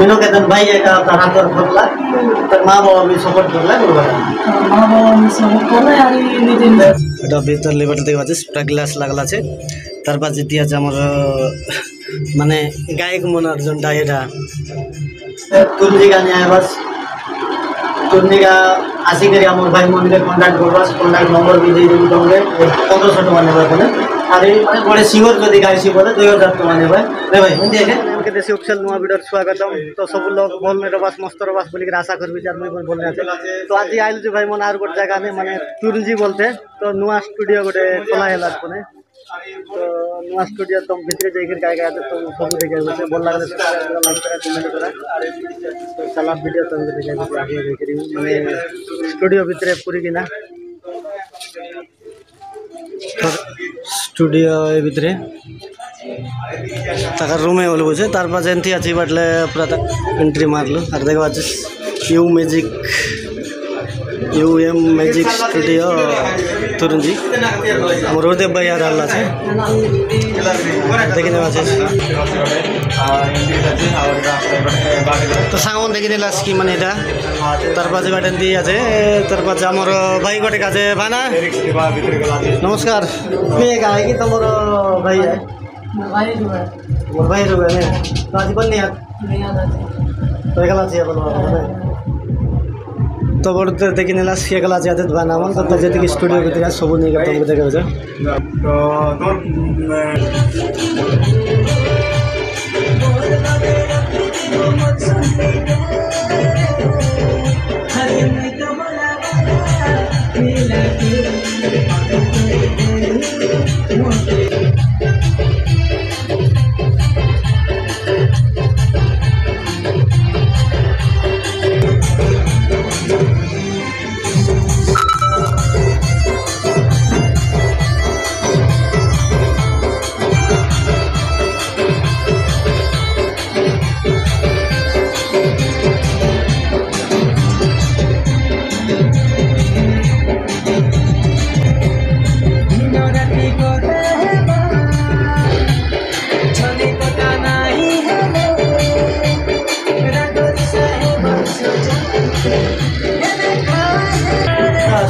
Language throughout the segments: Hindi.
मेनो के दिन भाई का तार हाथ और खोला तर माँ बाबा भी सपोर्ट करला करवा माँ बाबा भी सपोर्ट करला আর নিজে এটা ভিতর লেভেলটা দেখতে পাচ্ছিস পুরা গ্লাস লাগলা আছে তারপর যেটি আছে আমার মানে গায়ক মনার জনটা এটা তুলজি গানে আইবাস তুলনিকা আসি করে আমার ভাই মনিকে কন্টাক্ট করবাস কন্টাক্ট নম্বর भी দিয়ে দেব তোমরে 1500 টাকা নেবে বলে আর এই মানে বড় সিঙ্গর যদি গাইছি বলে 2000 টাকা নেবে রে ভাই মন দিয়ে আমাকে দেশি অফিশিয়াল নয়া ভিডিওর স্বাগতম তো সব লোক বল মেরে বাস মস্ত রবাস বলি করে আশা করবি যার মই বলনে আছে তো আজি আইল যে ভাই মন আর গোট জায়গা নে মানে তুরজি বলতে তো নয়া স্টুডিও গোটে খোলা হেলা কোনে তো নয়া স্টুডিও তো ভিতরে যাইকে গায় গায় তো সব দেখে বসে বল লাগলে লাইক করা কমেন্ট করা তো সালাম ভিডিও তো দেখে আগে দেখে মানে স্টুডিও ভিতরে পুরি কিনা स्टूडियो भितर तक रूमे बोले बुझे तार पास एंथी अच्छी बाटले पूरा एंट्री मारल और देखा UM मैजिक स्टूडियो तुरंजी आम रोदेव भाई यार हल्ला से देखने तो साउंड देखने की माने तार पास गार्डन दी আছে तार पास आमर भाई गोटे काजे भाना नमस्कार के गाय की तमर भाई है भाई रुबे ने तो आज कोन नहीं तो एकला छी अपन तो बड़ते देखि नेला एकला छी आते भाना मन तो जति की स्टूडियो भितर सब नहीं करता हमके देखे छ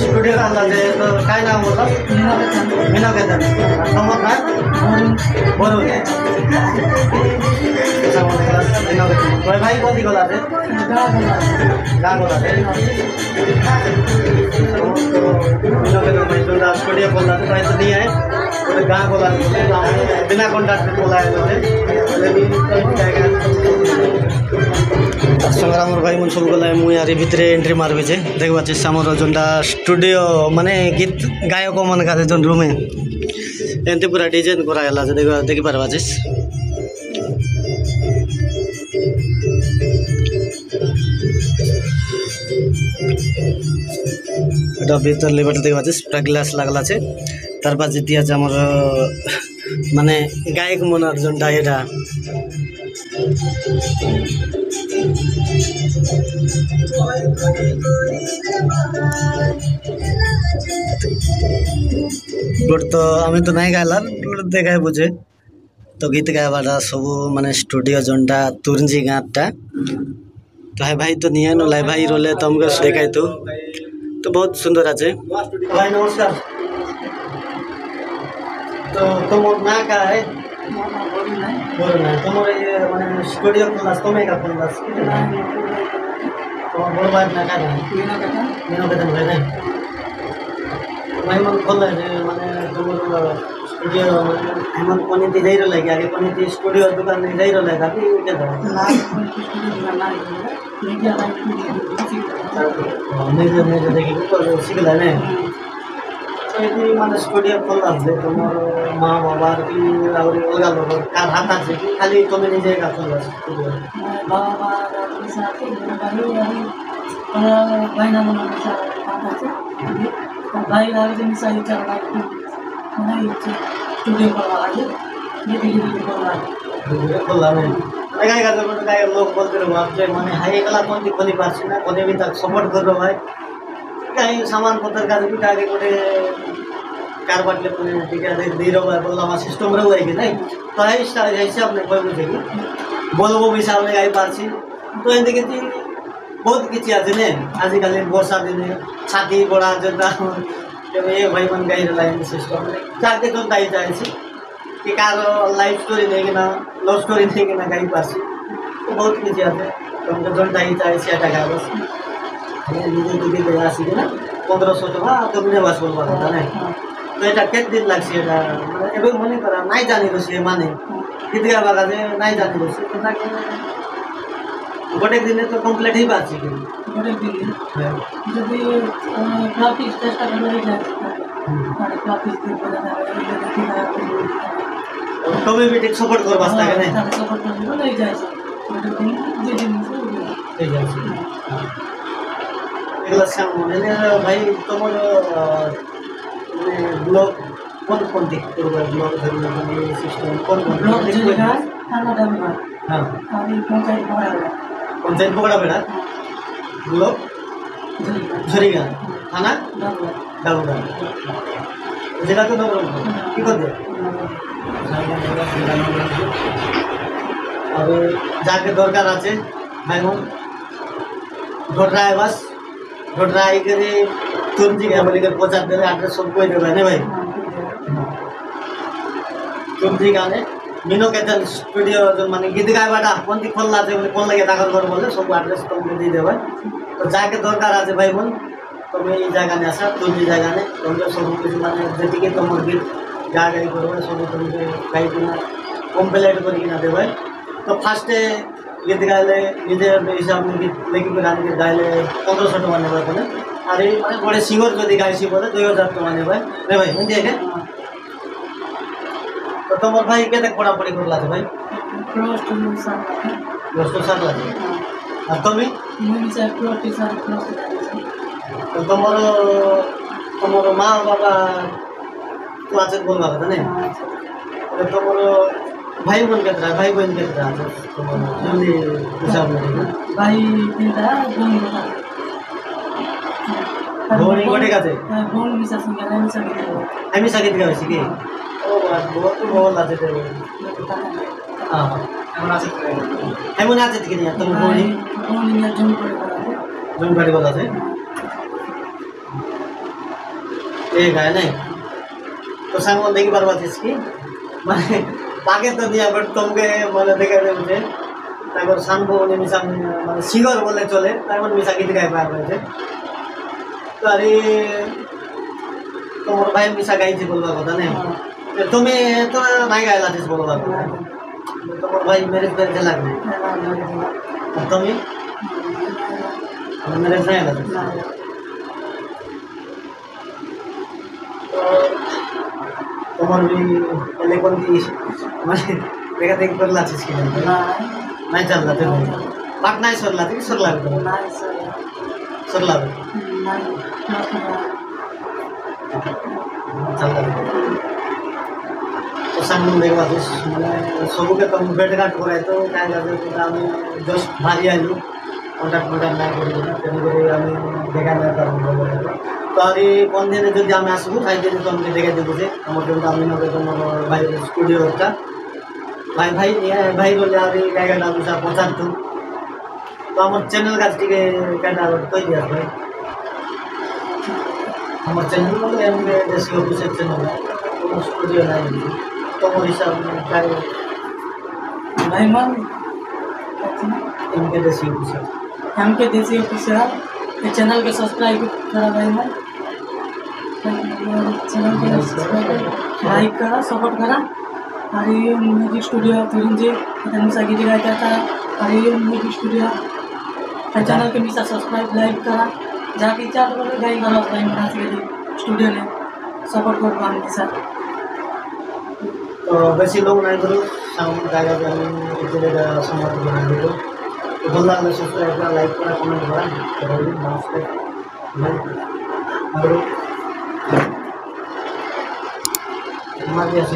स्टूडियो का अंदाज है तो क्या नाम होता मीना के दिन नंबर ना बोलो ऐसा बोलने का मीना के दिन कोई भाई कौन दिखला थे गाँव बोला थे मीना के दिन में जो स्टूडियो बोला था तो नहीं है तो गाँव बोला बिना कॉन्ट्रैक्ट बोला है संग्राम भाई मन सब गला मुझे यार भितर एंट्री मारबे जे देख पाचे आमर जोटा स्टूडियो माने गीत गायक मन का जो रूमे एमती पूरा डिजाइन कराला देखी पार्बाचिस এটা ভিতর লেভেলটা দেখতে পাচ্ছিস পুরা গ্লাস লাগলা আছে তার পাশে যেটি আছে আমার মানে গায়ক মনার জনটা এটা तो आम तो नहीं गायलार देखाय बुझे तो गीत गायबाटा सब माने स्टूडियो जोनटा तुरंजी गाँटा तो है भाई तो नहीं है लाई भाई रोले तो हमको देखाय तो बहुत सुंदर आछे भाई नमस्कार तो तुम ना का है बोलना तुम्हारे ये माने स्टूडियो क्लास तुम्हें का क्लास तो बोल बात ना का मीना के दिन भाई नहीं भाई मन खोल है माने तुम्हारे स्टूडियो मन कोनी दी जाई रहले आगे कोनी दी स्टूडियो दुकान नहीं जाई रहले था कि के था नहीं देखी को सिखला ने तो ये माने स्टूडियो खोल दे तुमर माँ बाबा की और अलग लोग कार हाथ से खाली तुम्हें नहीं जाएगा खोल स्टूडियो बाबा के साथ भाई नाम भाई आगे दिन से चला नहीं स्टूडियो करवा आगे ये वीडियो करवा खोला नहीं लगाई का तो गाय लोग बोलते रहो आप जो माने हाई कला कौन दी खोली पास ना कोने भी तक सपोर्ट कर रहा है कहीं सामान पत्थर का भी आगे कोने कार बाटले पुणे ठीक है दे रहा है बोला हमारा सिस्टम रहा है कि नहीं तो है हिसाब नहीं कोई बुझेगी बोलबो हिसाब नहीं गाई पासी তো এদিকে দেখি বহুত কিছু আছে না আজকাল বর্ষা দিনে ছাতি পড়া যেটা ये भाई मन गाई लाइन सिस्टम जाके तो दाई जाए कि कारो लाइफ स्टोरी नहीं कि ना लव स्टोरी नहीं कि ना गाई पासी तो बहुत कुछ आते तो हमको जोन दाई जाए सेटा गा बस ये निजे दिखे गया सी ना 1500 टका तो मुझे बस बोल पाता ना तो এটা কেত দিন লাগছে এটা মানে এবে মনে করা নাই জানি রসে মানে গীত গাবা কাজে নাই জানি রসে তো তাকে গোটে দিনে তো কমপ্লিট হই পাচ্ছি কি গোটে দিনে যদি প্র্যাকটিস চেষ্টা করে যায় তাহলে প্র্যাকটিস দিয়ে বলা যায় তবে भी टेक सपोर्ट कर वास्ता है ना सपोर्ट कर बोले যায় গোটে দিন যে দিন এই যাচ্ছে এগুলা সামনে ভাই তোমার মানে ব্লগ কোন দিক করবে ব্লগ ধরলে মানে সিস্টেম কোন ব্লগ যেটা থানা দাবি হ্যাঁ আমি পঞ্চায়েত পকড়া বেড়া ব্লগ ঝরিগা থানা ডাবুগা জেলা তো নবরঙ্গপুর কি করবে আর যাকে দরকার আছে ভাই বোন ঢোটরা বাস ঢোটরা করে तुम जी क्या बोलेगा पहुँचा दे एड्रेस सब कोई देगा नहीं भाई तुम जी गाने मीनो कहते स्टूडियो जो माने गीत गाए बाटा कौन दी खोल लाते बोले कौन लगे दाखल कर बोले सब एड्रेस तुमको दे देगा तो जाके दरकार आज भाई बोल तुम्हें ये जगह ने आसा तुम जी जगह ने तुमको सब कुछ माने जैसे कि तुम गीत गा गाई करो सब तुमको गाई बिना कम्प्लीट करके ना दे भाई तो फर्स्ट गीत गाइले निजे हिसाब में गीत लेके गाने के गाइले 1500 टका ने भाई बोले अरे मैं बड़े सिंगर जो दिखाई बोले 2000 टका ने भाई रे भाई हिंदी है तो तुम्हारे भाई क्या तक पढ़ा पढ़ी कर लाते भाई प्लस 2 साल लाते और तुम्हें मैं से प्लस 2 साल तो तुम्हारे माँ बाबा क्लास बोलवा था नहीं तो तुम्हारे भाई बहन कितना भाई बहन कितना तुम्हारे जल्दी हिसाब में भाई तीनटा भौणी गोटे का थे भौणी मिसा संगे আমি সাকিত কা হইছি কি ও বহুত বহুত আছে তে हां এমন আছে কি না তুমি ভৌणी भौणी ने জুন করে বলা আছে এই গায় নাই তো সামনে দেখি পারবা इसकी মানে তাকে তো দিয়া বাট তোমাকে মানে দেখা যায় যে তারপর সানবো মিসা মানে সিঙ্গার বলে চলে তারপর মিসা গীত গায় পারবে अरे तुम्हार भाई मिसा गाई बोलवा कथा नहीं तुम्हें तो नहीं गायला बोलवा तुम्हार भाई मैरिज पे लग तुम्हें मैरिज नहीं लगे तुम्हार भी पहले कौन की मैंने देखा देख कर लाती इसकी नहीं चल रहा थे बात नहीं सर लाती सर लागे सर लागे तो सांगून देखा मैंने सबके तुम बेड घाट कराए तो क्या जस्ट भारी आलू कन्टाक्ट ना करी देखा नहीं तो अभी कौन दिन जो आसबू ताई दिन तुमको देखा देव जे तुम भाई स्टूडियो भाई भाई भाई बोले अभी क्या पचार तो हमारे चैनल का क्या कही दिया भाई हमारे चैनल मतलब एमके देसी ऑफिसर चैनल है स्टूडियो नहीं तो वो हिसाब में क्या भाई मन एमके देसी ऑफिसर ये चैनल के सब्सक्राइब करा भाई मन चैनल के सब्सक्राइब लाइक करा सपोर्ट करा और ये म्यूजिक स्टूडियो तुरंत जी मिसा गीत गाया था और ये म्यूजिक स्टूडियो चैनल के मिसा सब्सक्राइब लाइक करा जाके इच्छा तो बोले गाई करा भाई बना स्टूडियो ने सपोर्ट कर पाने के साथ तो बेसी लोग नहीं करो सामने जाएगा कि हम इतने का समाज बना दे तो बोल रहा है सब्सक्राइब करा लाइक करा कमेंट करा तो नमस्ते और हमारे ऐसे